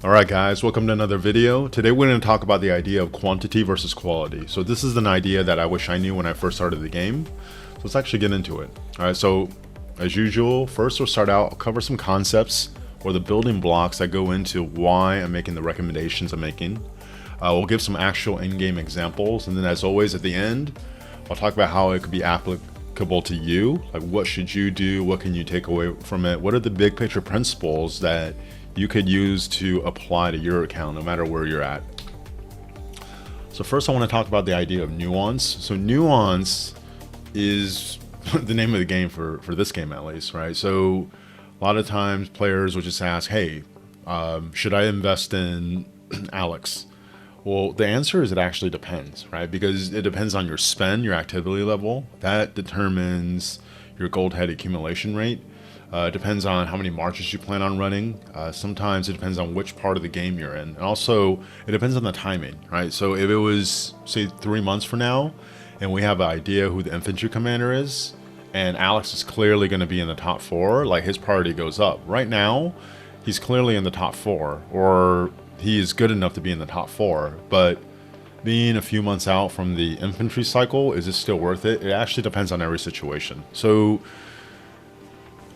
Alright guys, welcome to another video. Today we're going to talk about the idea of quantity versus quality. So this is an idea that I wish I knew when I first started the game. So let's actually get into it. Alright, so as usual, first we'll start out, I'll cover some concepts or the building blocks that go into why I'm making the recommendations I'm making. We'll give some actual in-game examples, and then as always at the end, I'll talk about how it could be applicable to you. Like what should you do, what can you take away from it, what are the big picture principles that you could use to apply to your account no matter where you're at. So first I want to talk about the idea of nuance. So nuance is the name of the game for this game at least, right? So a lot of times players will just ask, hey, should I invest in Alex? Well, the answer is it actually depends, right? Because it depends on your spend, your activity level. That determines your gold head accumulation rate. It depends on how many marches you plan on running. Sometimes it depends on which part of the game you're in. And also, it depends on the timing, right? So if it was, say, 3 months from now, and we have an idea who the infantry commander is, and Alex is clearly going to be in the top 4, like his priority goes up. Right now, he's clearly in the top 4, or he is good enough to be in the top 4, but being a few months out from the infantry cycle, is it still worth it? It actually depends on every situation. So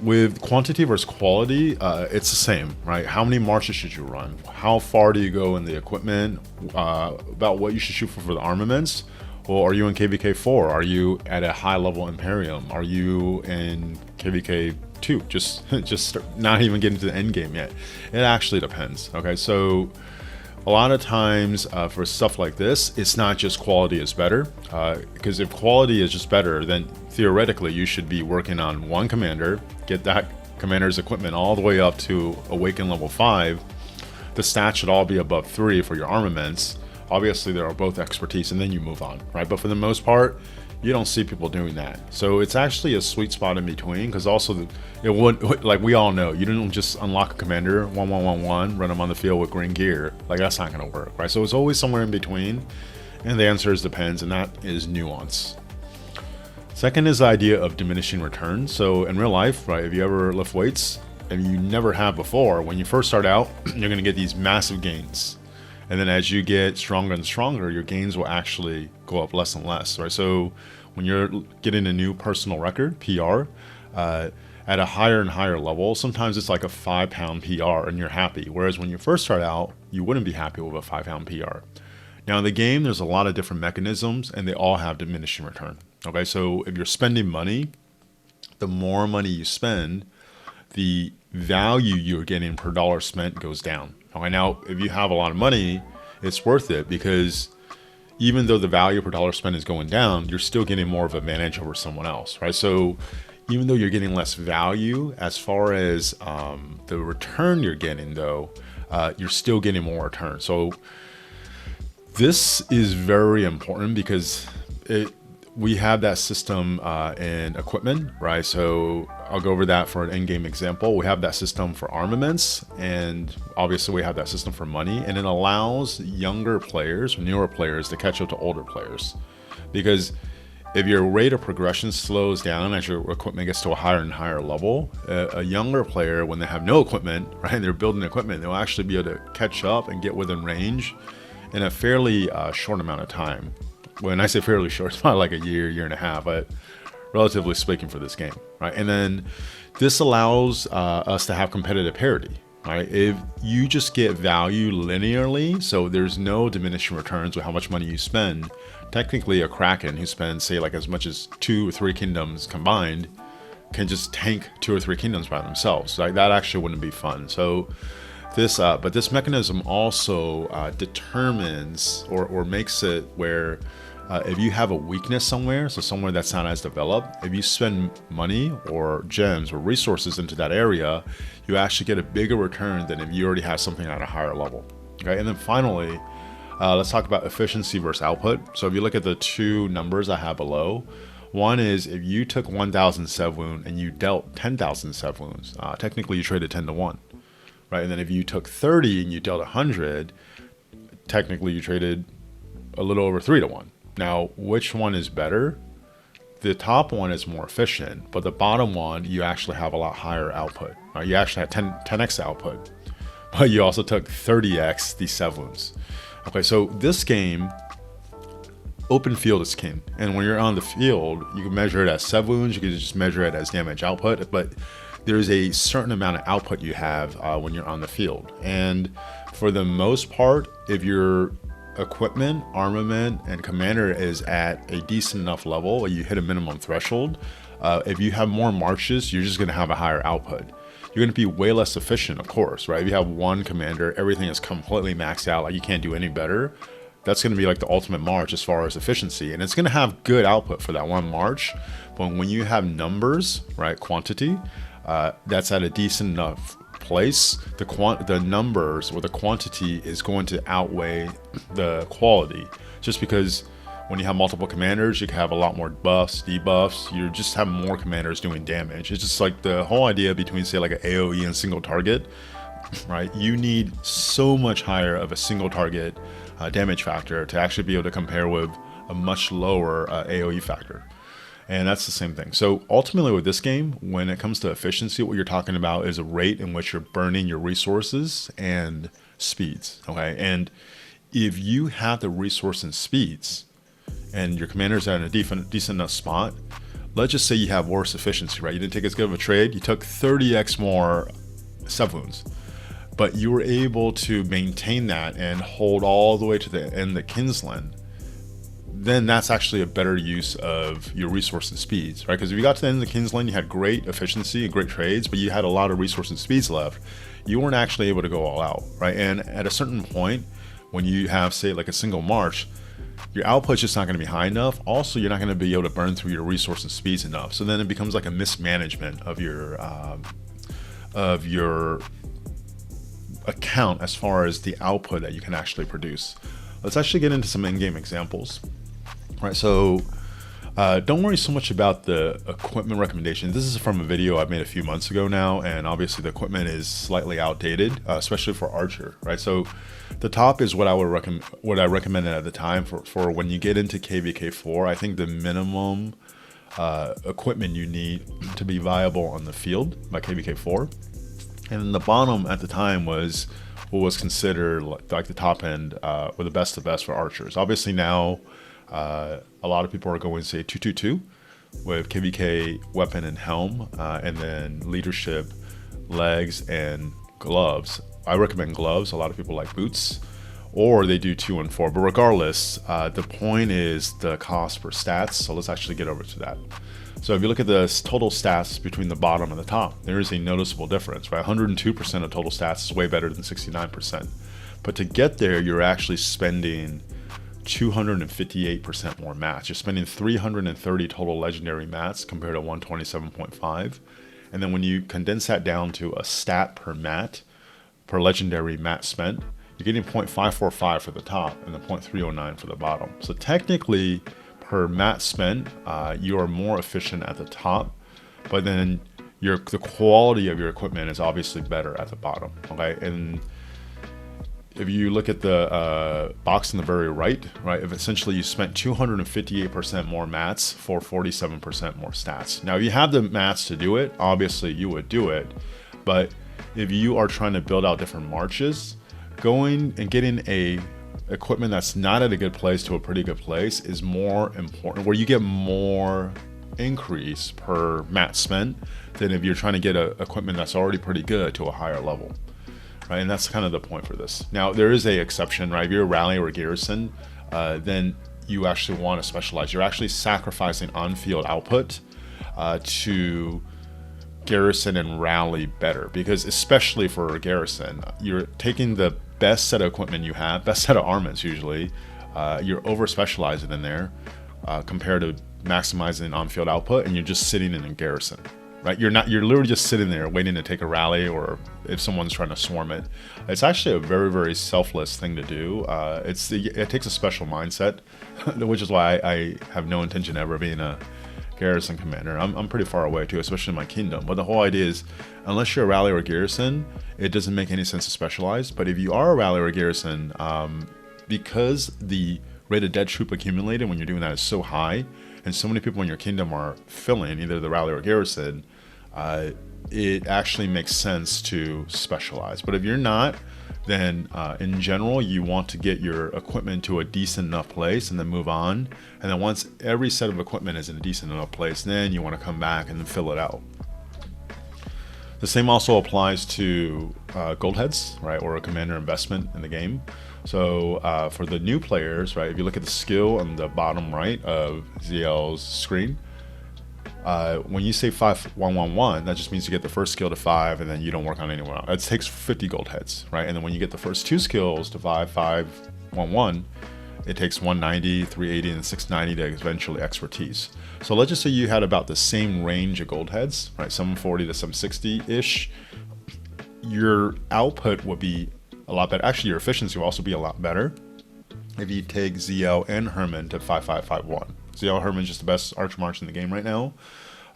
with quantity versus quality, it's the same, right? How many marches should you run? How far do you go in the equipment? About what you should shoot for the armaments? Or are you in KVK 4? Are you at a high level Imperium? Are you in KVK 2? Just not even getting to the end game yet. It actually depends. Okay, so a lot of times for stuff like this, it's not just quality is better, because if quality is just better, then theoretically you should be working on one commander, get that commander's equipment all the way up to Awaken level 5. The stats should all be above 3 for your armaments. Obviously there are both expertise, and then you move on, right? But for the most part, you don't see people doing that. So it's actually a sweet spot in between, because also it would, like we all know, you don't just unlock a commander 1111, run them on the field with green gear. Like that's not going to work, right? So it's always somewhere in between, and the answer is depends, and that is nuance. Second is the idea of diminishing returns. So in real life, right, if you ever lift weights and you never have before, when you first start out, you're going to get these massive gains. And then as you get stronger and stronger, your gains will actually go up less and less, right? So when you're getting a new personal record, PR, at a higher and higher level, sometimes it's like a 5-pound PR and you're happy. Whereas when you first start out, you wouldn't be happy with a 5-pound PR. Now in the game, there's a lot of different mechanisms and they all have diminishing return. Okay, so if you're spending money, the more money you spend, the value you're getting per dollar spent goes down. Okay, now if you have a lot of money, it's worth it because even though the value per dollar spent is going down, you're still getting more of an advantage over someone else, right? So even though you're getting less value, as far as the return you're getting though, you're still getting more return. So this is very important because we have that system in equipment, right? So I'll go over that for an in-game example. We have that system for armaments, and obviously we have that system for money, and it allows younger players, newer players to catch up to older players. Because if your rate of progression slows down as your equipment gets to a higher and higher level, a younger player, when they have no equipment, right, they're building equipment, they'll actually be able to catch up and get within range in a fairly short amount of time. When I say fairly short, it's probably like a year and a half, but relatively speaking for this game, right? And then this allows us to have competitive parity, right? If you just get value linearly, so there's no diminishing returns with how much money you spend, technically a Kraken who spends, say, like as much as 2 or 3 kingdoms combined can just tank 2 or 3 kingdoms by themselves. Like that actually wouldn't be fun. So this, but this mechanism also determines or makes it where if you have a weakness somewhere, so somewhere that's not as developed, if you spend money or gems or resources into that area, you actually get a bigger return than if you already have something at a higher level. Okay, and then finally, let's talk about efficiency versus output. So if you look at the 2 numbers I have below, one is if you took 1,000 sev wound and you dealt 10,000 sev wounds, technically you traded 10 to 1, right? And then if you took 30 and you dealt 100, technically you traded a little over 3 to 1. Now, which one is better? The top one is more efficient, but the bottom one, you actually have a lot higher output. You actually have 10x output. but you also took 30x these 7 wounds. Okay, so this game, open field is king, and when you're on the field, you can measure it as 7 wounds, you can just measure it as damage output, but there's a certain amount of output you have when you're on the field. And for the most part, if your equipment, armament, and commander is at a decent enough level, or you hit a minimum threshold, if you have more marches, you're just going to have a higher output. You're going to be way less efficient, of course, right? If you have one commander, everything is completely maxed out, like you can't do any better. That's going to be like the ultimate march as far as efficiency, and it's going to have good output for that one march. But when you have numbers, right, quantity, that's at a decent enough place, the numbers or the quantity is going to outweigh the quality, just because when you have multiple commanders, you can have a lot more buffs, debuffs. You just have more commanders doing damage. It's just like the whole idea between, say, like an AoE and single target, right? You need so much higher of a single target damage factor to actually be able to compare with a much lower AoE factor. And that's the same thing. So ultimately with this game, when it comes to efficiency, what you're talking about is a rate in which you're burning your resources and speeds, okay? And if you have the resource and speeds, and your commander's at a decent enough spot, let's just say you have worse efficiency, right? You didn't take as good of a trade, you took 30x more 7 wounds, but you were able to maintain that and hold all the way to the end of the Kinsland, then that's actually a better use of your resource and speeds, right? Because if you got to the end of the Kinsland, you had great efficiency and great trades, but you had a lot of resource and speeds left. You weren't actually able to go all out, right? And at a certain point, when you have, say, like a single march, your output's just not going to be high enough. Also, you're not going to be able to burn through your resource and speeds enough. So then it becomes like a mismanagement of your account as far as the output that you can actually produce. Let's actually get into some in-game examples. All right, so don't worry so much about the equipment recommendation. This is from a video I made a few months ago now, and obviously the equipment is slightly outdated, especially for Archer, right? So the top is what I recommended at the time for when you get into KVK4. I think the minimum equipment you need to be viable on the field by KVK4. And then the bottom at the time was what was considered like the top end or the best of best for archers. Obviously now a lot of people are going, say, 222 with KVK weapon and helm, and then leadership, legs, and gloves. I recommend gloves. A lot of people like boots, or they do 2 and 4. But regardless, the point is the cost per stats. So let's actually get over to that. So if you look at the total stats between the bottom and the top, there is a noticeable difference, right? 102% of total stats is way better than 69%. But to get there, you're actually spending 258% more mats. You're spending 330 total legendary mats compared to 127.5. And then when you condense that down to a stat per mat, per legendary mat spent, you're getting 0.545 for the top and the 0.309 for the bottom. So technically, per mat spent, you are more efficient at the top, but then the quality of your equipment is obviously better at the bottom, okay? And if you look at the box on the very right, if essentially you spent 258% more mats for 47% more stats. Now, if you have the mats to do it, obviously you would do it, but if you are trying to build out different marches, going and getting a equipment that's not at a good place to a pretty good place is more important, where you get more increase per mat spent than if you're trying to get a equipment that's already pretty good to a higher level, right? And that's kind of the point for this. Now, there is a exception, right? If you're a rally or a garrison, then you actually want to specialize. You're actually sacrificing on-field output to garrison and rally better, because especially for a garrison, you're taking the best set of equipment you have, best set of armaments usually, you're over specializing in there compared to maximizing on-field output, and you're just sitting in a garrison, right? You're literally just sitting there waiting to take a rally, or if someone's trying to swarm it. It's actually a very, very selfless thing to do. It takes a special mindset, which is why I have no intention ever being a garrison commander. I'm pretty far away too, especially in my kingdom. But the whole idea is, unless you're a rally or a garrison, it doesn't make any sense to specialize. But if you are a rally or a garrison, because the rate of dead troop accumulated when you're doing that is so high, and so many people in your kingdom are filling either the rally or garrison, it actually makes sense to specialize. But if you're not, then in general, you want to get your equipment to a decent enough place and then move on. And then once every set of equipment is in a decent enough place, then you want to come back and then fill it out. The same also applies to gold heads, right, or a commander investment in the game. So for the new players, right, if you look at the skill on the bottom right of ZL's screen, when you say 5-1-1-1, that just means you get the first skill to 5 and then you don't work on anyone else. It takes 50 gold heads, right? And then when you get the first 2 skills to 5-5-1-1, it takes 190, 380, and 690 to eventually expertise. So let's just say you had about the same range of gold heads, right? 740 to 760-ish. Your output would be a lot better. Actually, your efficiency will also be a lot better if you take ZL and Herman to 5-5-5-1. ZL Herman is just the best Archmarch in the game right now.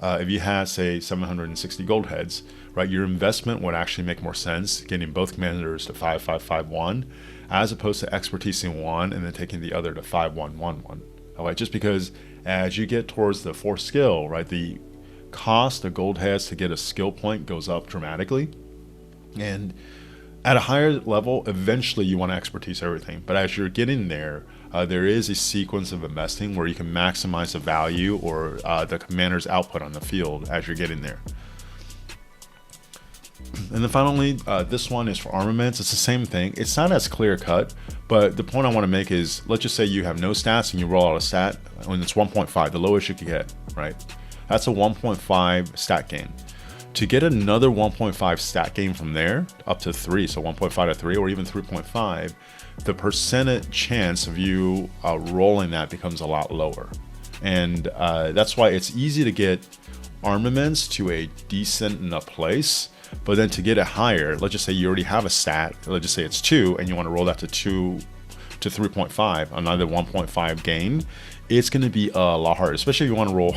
If you had, say, 760 gold heads, right, your investment would actually make more sense getting both commanders to 5-5-5-1 as opposed to expertising one and then taking the other to 5-1-1-1. All right, just because as you get towards the 4th skill, right, the cost of gold heads to get a skill point goes up dramatically. And at a higher level, eventually you want to expertise everything. But as you're getting there, there is a sequence of investing where you can maximize the value or the commander's output on the field as you're getting there. And then finally, this one is for armaments. It's the same thing. It's not as clear cut, but the point I want to make is, let's just say you have no stats and you roll out a stat when it's 1.5, the lowest you could get, right? That's a 1.5 stat gain. To get another 1.5 stat gain from there up to 3, so 1.5 to 3 or even 3.5, the percentage chance of you rolling that becomes a lot lower. And that's why it's easy to get armaments to a decent enough place, but then to get it higher, let's just say you already have a stat, let's just say it's 2 and you want to roll that to 2 to 3.5, another 1.5 gain, it's going to be a lot harder, especially if you want to roll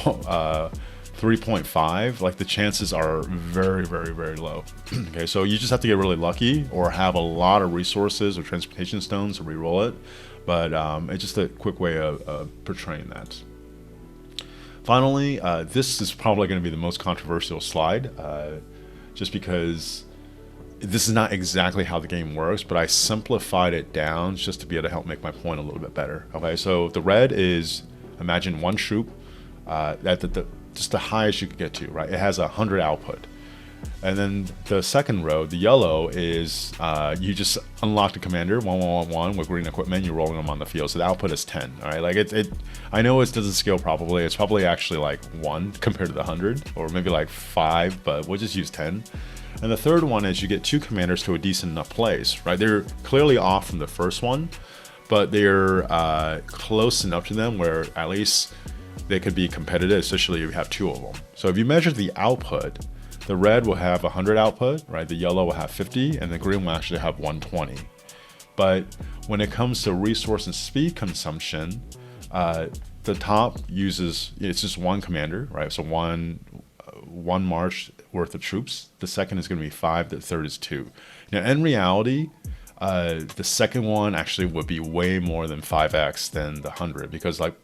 3.5, like the chances are very, very, very low. Okay, so you just have to get really lucky or have a lot of resources or transportation stones to reroll it. But it's just a quick way of portraying that. Finally, this is probably going to be the most controversial slide, just because this is not exactly how the game works, but I simplified it down just to be able to help make my point a little bit better. Okay, so the red is, imagine one troop just the highest you could get to, right? It has 100 output. And then the second row, the yellow, is you just unlock the commander 1-1-1-1 with green equipment. You're rolling them on the field, so the output is 10. All right, like it. I know it doesn't scale properly. It's probably actually like 1 compared to the 100, or maybe like 5, but we'll just use 10. And the third one is you get 2 commanders to a decent enough place, right? They're clearly off from the first one, but they're close enough to them where at least they could be competitive, especially if you have 2 of them. So if you measure the output, the red will have 100 output, right? The yellow will have 50, and the green will actually have 120. But when it comes to resource and speed consumption, the top uses, it's just 1 commander, right? So one march worth of troops. The second is going to be 5, the third is 2. Now, in reality, the second one actually would be way more than 5x than the 100, because like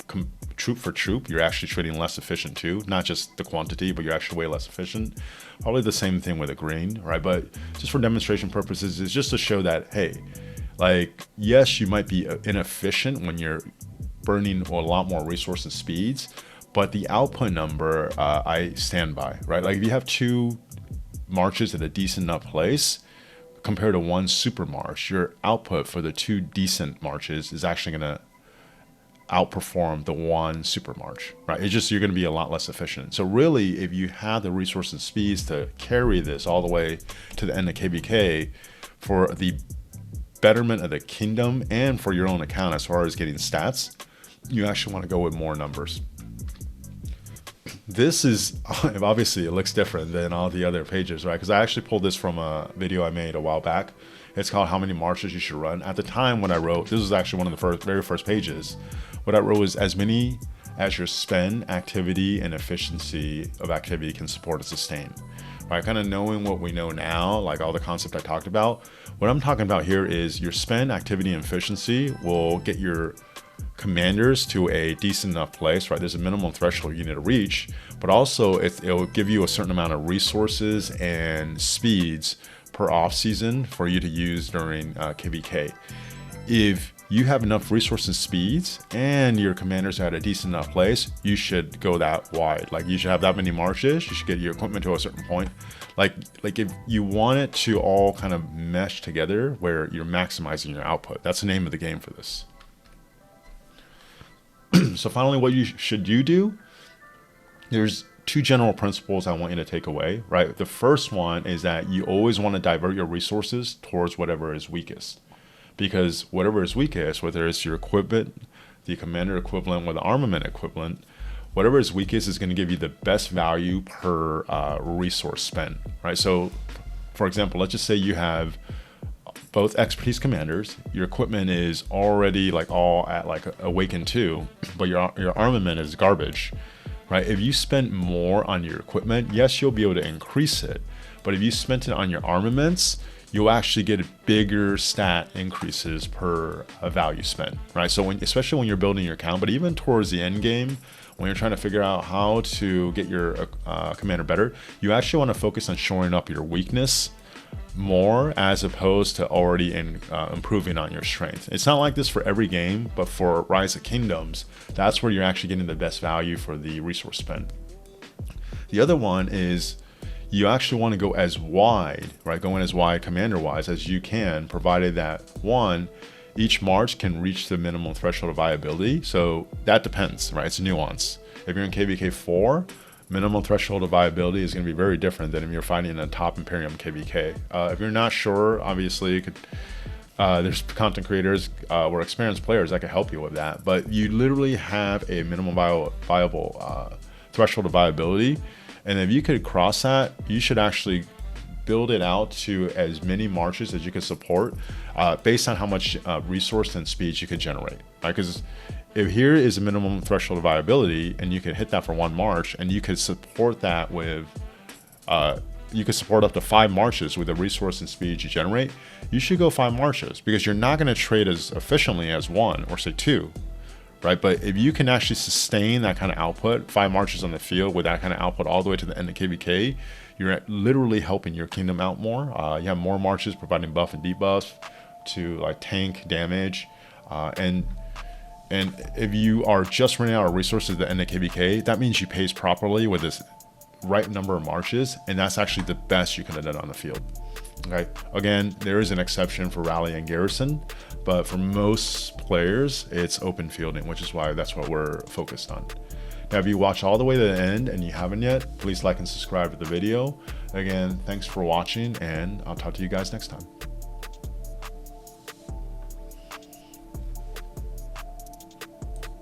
troop for troop, you're actually trading less efficient too, not just the quantity, but you're actually way less efficient. Probably the same thing with a green, right? But just for demonstration purposes, it's just to show that, hey, like, yes, you might be inefficient when you're burning a lot more resource and speeds, but the output number I stand by, right? Like if you have 2 marches at a decent enough place compared to 1 super march, your output for the 2 decent marches is actually going to outperform the 1 super march, right? It's just, you're going to be a lot less efficient. So really, if you have the resources and speeds to carry this all the way to the end of KVK for the betterment of the kingdom and for your own account as far as getting stats, you actually want to go with more numbers. This is, obviously it looks different than all the other pages, right? Because I actually pulled this from a video I made a while back. It's called How Many Marches You Should Run. At the time when I wrote, this was actually one of the very first pages. What I wrote was as many as your spend, activity, and efficiency of activity can support and sustain. Right? Kind of knowing what we know now, like all the concept I talked about. What I'm talking about here is your spend, activity, and efficiency will get your commanders to a decent enough place, right? There's a minimum threshold you need to reach, but also it'll give you a certain amount of resources and speeds per off season for you to use during KVK. If you have enough resources and speeds and your commanders are at a decent enough place, you should go that wide. Like you should have that many marches, you should get your equipment to a certain point. Like if you want it to all kind of mesh together where you're maximizing your output. That's the name of the game for this. So finally, what should you do? There's two general principles I want you to take away, right? The first one is that you always want to divert your resources towards whatever is weakest. Because whatever is weakest, whether it's your equipment, the commander equivalent, or the armament equivalent, whatever is weakest is going to give you the best value per resource spent, right? So, for example, let's just say you have both expertise commanders. Your equipment is already like all at like Awaken 2, but your armament is garbage, right? If you spend more on your equipment, yes, you'll be able to increase it. But if you spent it on your armaments, you'll actually get bigger stat increases per value spent, right? So especially when you're building your account, but even towards the end game, when you're trying to figure out how to get your commander better, you actually want to focus on shoring up your weakness more as opposed to already improving on your strength. It's not like this for every game, but for Rise of Kingdoms, that's where you're actually getting the best value for the resource spent. The other one is you actually want to go as wide, right? Going as wide commander wise as you can, provided that one, each march can reach the minimum threshold of viability. So that depends, right? It's a nuance. If you're in KVK 4, minimum threshold of viability is going to be very different than if you're fighting in a top Imperium KVK. If you're not sure, obviously you could, there's content creators or experienced players that can help you with that. But you literally have a minimum viable threshold of viability. And if you could cross that, you should actually build it out to as many marches as you can support based on how much resource and speed you could generate, right? Because if here is a minimum threshold of viability and you can hit that for one march and you could support that with, you could support up to 5 marches with the resource and speed you generate, you should go 5 marches because you're not going to trade as efficiently as 1 or say 2. Right, but if you can actually sustain that kind of output, 5 marches on the field with that kind of output all the way to the end of KVK, you're literally helping your kingdom out more. You have more marches providing buff and debuff to like tank damage, and if you are just running out of resources at the end of KVK, that means you pace properly with this right number of marches, and that's actually the best you can have done on the field. Okay. Again, there is an exception for rally and garrison, but for most players, it's open fielding, which is why that's what we're focused on. Now, if you watch all the way to the end and you haven't yet, please like and subscribe to the video. Again, thanks for watching, and I'll talk to you guys next time.